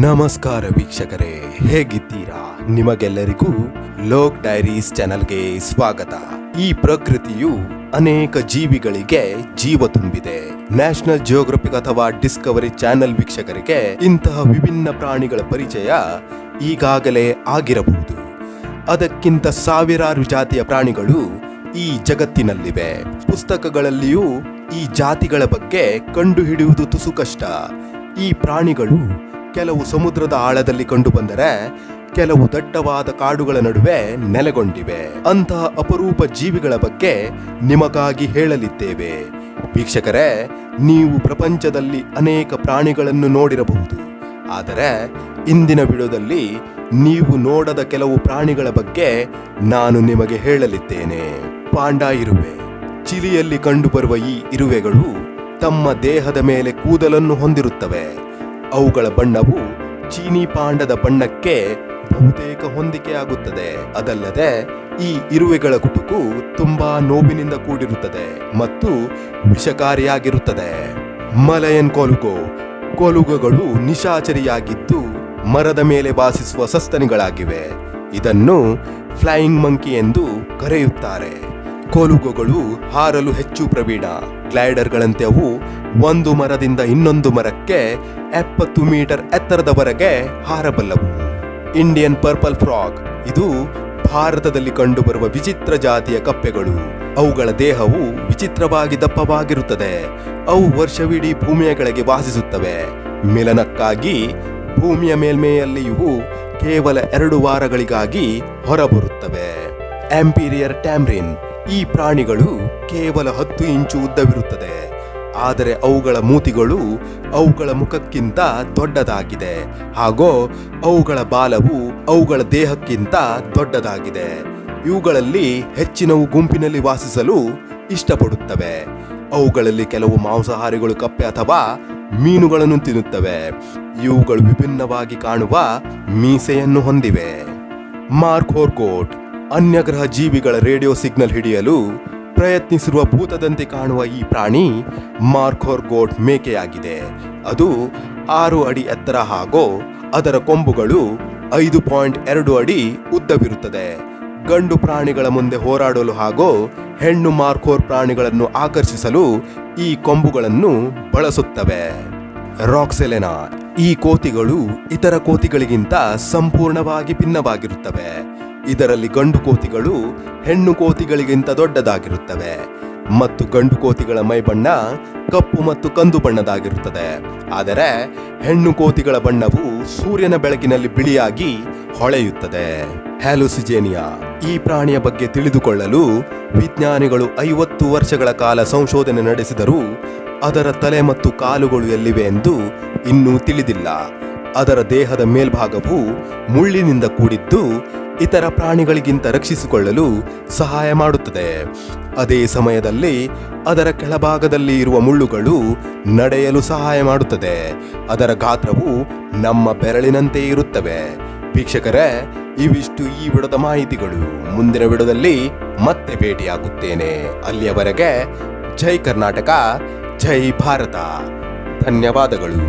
ನಮಸ್ಕಾರ ವೀಕ್ಷಕರೇ, ಹೇಗಿದ್ದೀರಾ? ನಿಮಗೆಲ್ಲರಿಗೂ ಲೋಕ್ ಡೈರೀಸ್ ಚಾನೆಲ್ಗೆ ಸ್ವಾಗತ. ಈ ಪ್ರಕೃತಿಯು ಅನೇಕ ಜೀವಿಗಳಿಗೆ ಜೀವ ತುಂಬಿದೆ. ನ್ಯಾಷನಲ್ ಜಿಯೋಗ್ರಫಿಕ್ ಅಥವಾ ಡಿಸ್ಕವರಿ ಚಾನೆಲ್ ವೀಕ್ಷಕರಿಗೆ ಇಂತಹ ವಿಭಿನ್ನ ಪ್ರಾಣಿಗಳ ಪರಿಚಯ ಈಗಾಗಲೇ ಆಗಿರಬಹುದು. ಅದಕ್ಕಿಂತ ಸಾವಿರಾರು ಜಾತಿಯ ಪ್ರಾಣಿಗಳು ಈ ಜಗತ್ತಿನಲ್ಲಿವೆ. ಪುಸ್ತಕಗಳಲ್ಲಿಯೂ ಈ ಜಾತಿಗಳ ಬಗ್ಗೆ ಕಂಡುಹಿಡಿಯುವುದು ತುಸು ಕಷ್ಟ. ಈ ಪ್ರಾಣಿಗಳು ಕೆಲವು ಸಮುದ್ರದ ಆಳದಲ್ಲಿ ಕಂಡುಬಂದರೆ ಕೆಲವು ದಟ್ಟವಾದ ಕಾಡುಗಳ ನಡುವೆ ನೆಲೆಗೊಂಡಿವೆ. ಅಂತಹ ಅಪರೂಪ ಜೀವಿಗಳ ಬಗ್ಗೆ ನಿಮಗಾಗಿ ಹೇಳಲಿದ್ದೇವೆ. ವೀಕ್ಷಕರೇ, ನೀವು ಪ್ರಪಂಚದಲ್ಲಿ ಅನೇಕ ಪ್ರಾಣಿಗಳನ್ನು ನೋಡಿರಬಹುದು, ಆದರೆ ಇಂದಿನ ವಿಡಿಯೋದಲ್ಲಿ ನೀವು ನೋಡದ ಕೆಲವು ಪ್ರಾಣಿಗಳ ಬಗ್ಗೆ ನಾನು ನಿಮಗೆ ಹೇಳಲಿದ್ದೇನೆ. ಪಾಂಡಾ ಇರುವೆ. ಚಿಲಿಯಲ್ಲಿ ಕಂಡುಬರುವ ಈ ಇರುವೆಗಳು ತಮ್ಮ ದೇಹದ ಮೇಲೆ ಕೂದಲನ್ನು ಹೊಂದಿರುತ್ತವೆ. ಅವುಗಳ ಬಣ್ಣವು ಚೀನಿ ಪಾಂಡದ ಬಣ್ಣಕ್ಕೆ ಬಹುತೇಕ ಹೊಂದಿಕೆಯಾಗುತ್ತದೆ. ಅದಲ್ಲದೆ ಈ ಇರುವೆಗಳ ಕುಟುಕು ತುಂಬಾ ನೋವಿನಿಂದ ಕೂಡಿರುತ್ತದೆ ಮತ್ತು ವಿಷಕಾರಿಯಾಗಿರುತ್ತದೆ. ಮಲಯನ್ ಕೊಲುಗೊ. ಕೊಲುಗಗಳು ನಿಶಾಚರಿಯಾಗಿದ್ದು ಮರದ ಮೇಲೆ ವಾಸಿಸುವ ಸಸ್ತನಿಗಳಾಗಿವೆ. ಇದನ್ನು ಫ್ಲೈಯಿಂಗ್ ಮಂಕಿ ಎಂದು ಕರೆಯುತ್ತಾರೆ. ಕೊಲುಗಗಳು ಹಾರಲು ಹೆಚ್ಚು ಪ್ರವೀಣ. ಗ್ಲೈಡರ್ಗಳಂತೆ ಅವು ಒಂದು ಮರದಿಂದ ಇನ್ನೊಂದು ಮರಕ್ಕೆ 70 ಮೀಟರ್ ಎತ್ತರದವರೆಗೆ ಹಾರಬಲ್ಲವು. Indian purple frog. ಇದು ಭಾರತದಲ್ಲಿ ಕಂಡುಬರುವ ವಿಚಿತ್ರ ಜಾತಿಯ ಕಪ್ಪೆಗಳು. ಅವುಗಳ ದೇಹವು ವಿಚಿತ್ರವಾಗಿ ದಪ್ಪವಾಗಿರುತ್ತದೆ. ಅವು ವರ್ಷವಿಡೀ ಭೂಮಿಯ ಕೆಳಗೆ ವಾಸಿಸುತ್ತವೆ. ಮಿಲನಕ್ಕಾಗಿ ಭೂಮಿಯ ಮೇಲ್ಮೆಯಲ್ಲಿ ಇವು ಕೇವಲ 2 ವಾರಗಳಿಗಾಗಿ ಹೊರಬರುತ್ತವೆ. ಎಂಪೀರಿಯರ್ ಟ್ಯಾಮ್ರಿನ್. ಈ ಪ್ರಾಣಿಗಳು ಕೇವಲ 10 ಇಂಚು ಉದ್ದವಿರುತ್ತದೆ, ಆದರೆ ಅವುಗಳ ಮೂತಿಗಳು ಅವುಗಳ ಮುಖಕ್ಕಿಂತ ದೊಡ್ಡದಾಗಿದೆ ಹಾಗೂ ಅವುಗಳ ಬಾಲವು ಅವುಗಳ ದೇಹಕ್ಕಿಂತ ದೊಡ್ಡದಾಗಿದೆ. ಇವುಗಳಲ್ಲಿ ಹೆಚ್ಚಿನವು ಗುಂಪಿನಲ್ಲಿ ವಾಸಿಸಲು ಇಷ್ಟಪಡುತ್ತವೆ. ಅವುಗಳಲ್ಲಿ ಕೆಲವು ಮಾಂಸಾಹಾರಿಗಳು ಕಪ್ಪೆ ಅಥವಾ ಮೀನುಗಳನ್ನು ತಿನ್ನುತ್ತವೆ. ಇವುಗಳು ವಿಭಿನ್ನವಾಗಿ ಕಾಣುವ ಮೀಸೆಯನ್ನು ಹೊಂದಿವೆ. ಮಾರ್ಕೋರ್ಗೋಟ್. ಅನ್ಯಗ್ರಹ ಜೀವಿಗಳ ರೇಡಿಯೋ ಸಿಗ್ನಲ್ ಹಿಡಿಯಲು ಪ್ರಯತ್ನಿಸಿರುವ ಭೂತದಂತೆ ಕಾಣುವ ಈ ಪ್ರಾಣಿ ಮಾರ್ಕೋರ್ಗೋಟ್ ಮೇಕೆಯಾಗಿದೆ. ಅದು 6 ಅಡಿ ಎತ್ತರ ಹಾಗೂ ಅದರ ಕೊಂಬುಗಳು 5.2 ಅಡಿ ಉದ್ದವಿರುತ್ತದೆ. ಗಂಡು ಪ್ರಾಣಿಗಳ ಮುಂದೆ ಹೋರಾಡಲು ಹಾಗೂ ಹೆಣ್ಣು ಮಾರ್ಕೋರ್ ಪ್ರಾಣಿಗಳನ್ನು ಆಕರ್ಷಿಸಲು ಈ ಕೊಂಬುಗಳನ್ನು ಬಳಸುತ್ತವೆ. ರಾಕ್ಸೆಲೆನಾ. ಈ ಕೋತಿಗಳು ಇತರ ಕೋತಿಗಳಿಗಿಂತ ಸಂಪೂರ್ಣವಾಗಿ ಭಿನ್ನವಾಗಿರುತ್ತವೆ. ಇದರಲ್ಲಿ ಗಂಡು ಕೋತಿಗಳು ಹೆಣ್ಣು ಕೋತಿಗಳಿಗಿಂತ ದೊಡ್ಡದಾಗಿರುತ್ತವೆ ಮತ್ತು ಗಂಡು ಕೋತಿಗಳ ಮೈಬಣ್ಣ ಕಪ್ಪು ಮತ್ತು ಕಂದು ಬಣ್ಣದಾಗಿರುತ್ತದೆ. ಆದರೆ ಹೆಣ್ಣು ಕೋತಿಗಳ ಬಣ್ಣವು ಸೂರ್ಯನ ಬೆಳಕಿನಲ್ಲಿ ಬಿಳಿಯಾಗಿ ಹೊಳೆಯುತ್ತದೆ. ಹ್ಯಾಲುಸಿಜೇನಿಯಾ. ಈ ಪ್ರಾಣಿಯ ಬಗ್ಗೆ ತಿಳಿದುಕೊಳ್ಳಲು ವಿಜ್ಞಾನಿಗಳು 50 ವರ್ಷಗಳ ಕಾಲ ಸಂಶೋಧನೆ ನಡೆಸಿದರೂ ಅದರ ತಲೆ ಮತ್ತು ಕಾಲುಗಳು ಎಲ್ಲಿವೆ ಎಂದು ಇನ್ನೂ ತಿಳಿದಿಲ್ಲ. ಅದರ ದೇಹದ ಮೇಲ್ಭಾಗವು ಮುಳ್ಳಿನಿಂದ ಕೂಡಿದ್ದು ಇತರ ಪ್ರಾಣಿಗಳಿಗಿಂತ ರಕ್ಷಿಸಿಕೊಳ್ಳಲು ಸಹಾಯ ಮಾಡುತ್ತದೆ. ಅದೇ ಸಮಯದಲ್ಲಿ ಅದರ ಕೆಳಭಾಗದಲ್ಲಿ ಇರುವ ಮುಳ್ಳುಗಳು ನಡೆಯಲು ಸಹಾಯ ಮಾಡುತ್ತದೆ. ಅದರ ಗಾತ್ರವು ನಮ್ಮ ಬೆರಳಿನಂತೆ ಇರುತ್ತವೆ. ವೀಕ್ಷಕರೇ, ಇವಿಷ್ಟು ಈ ವಿಡಿಯೋದ ಮಾಹಿತಿಗಳು. ಮುಂದಿನ ವಿಡಿಯೋದಲ್ಲಿ ಮತ್ತೆ ಭೇಟಿಯಾಗುತ್ತೇನೆ. ಅಲ್ಲಿಯವರೆಗೆ ಜೈ ಕರ್ನಾಟಕ, ಜೈ ಭಾರತ. ಧನ್ಯವಾದಗಳು.